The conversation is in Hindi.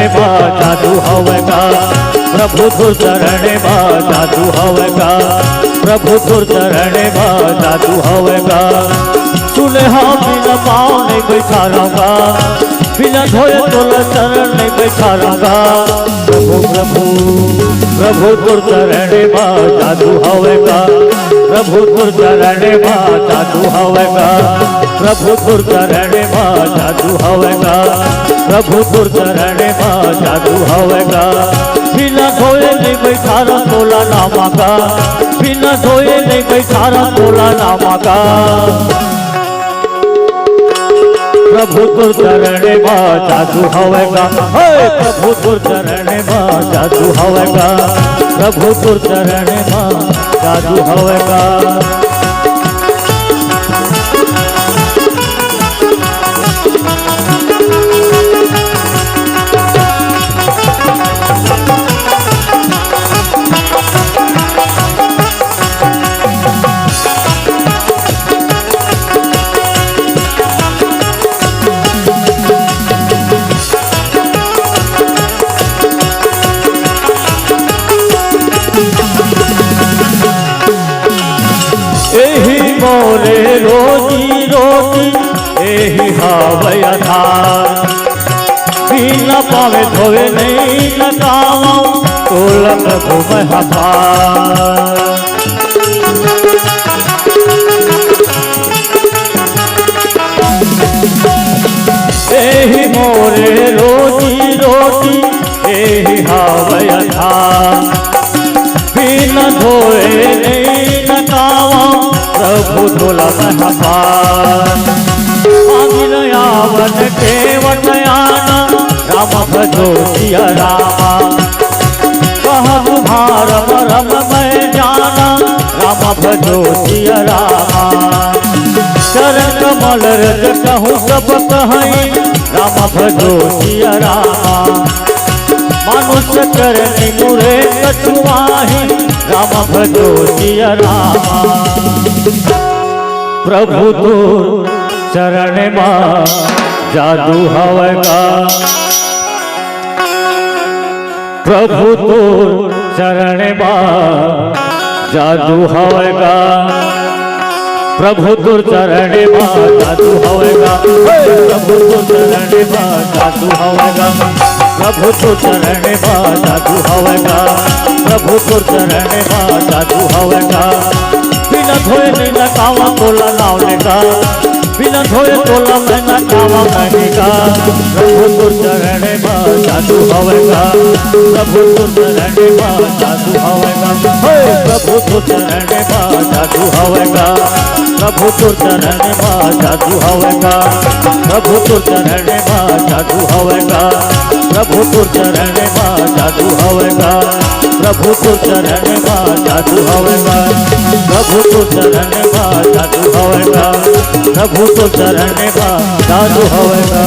में जादू होवेगा, प्रभु तुर चरण में जादू होवेगा, प्रभु तुर चरण में जादू होवेगा। सुने हाँ बिना पाँव नहीं बैठा रहूँगा, बिना धोए तोला चरण नहीं बैठा रहूँगा। प्रभु प्रभु प्रभु तुर चरण में जादू होवेगा, प्रभु तुर चरण में जादू होवेगा, प्रभु तुर चरण में जादू होवेगा, प्रभु तुर चरण में जादू होवेगा। बिना धोए नहीं बैठा रहा तोला नामा का, बिना धोए नहीं बैठा रहा तोला नामा का। प्रभु तुर चरण में जादू होवेगा, प्रभु तुर चरण में जादू होवेगा, प्रभु तुर चरण में जादू होवेगा। मोरे रोजी रोटी एही हावय आधार, बिना पावे धोवे नहीं लगावा तोला प्रभु महापार। एही मोरे रोजी रोटी एही हावय आधार, बिना धोए नहीं लगावा प्रभु तोला महापार। अगिल यावन केवट आना राम भजो सिया रामा, कह तुम्हार मरम मैं जाना राम भजो सिया रामा। चरण कमल रज कहूँ सब कहीं राम भजो सिया रामा। मनुष्य चरणी मुरे कछुआही राम भजो सिया रामा। प्रभु तुर चरण में जादू होवेगा, प्रभु तुर चरण में जादू होवेगा, प्रभु तुर चरण में जादू होवेगा, प्रभु तुर चरण में जादू होवेगा, प्रभु तुर चरण में जादू होवेगा, प्रभु तुर चरण में जादू होवेगा। बिना धोए नहीं नकावा तोला लावने का, बिना धोए तोला मैं नकावा कहने का। प्रभु तुर चरण में जादू होवेगा, प्रभु तुर चरण में जादू होवेगा, प्रभु तुर चरण में जादू होवेगा, प्रभु तुर चरण में जादू होवेगा, प्रभु तुर चरण में जादू होवेगा, प्रभु तुर चरण में जादू होवेगा, प्रभु तुर चरण में जादू होवेगा, प्रभु तुर चरण में जादू होवेगा, प्रभु तुर चरण में जादू होवेगा।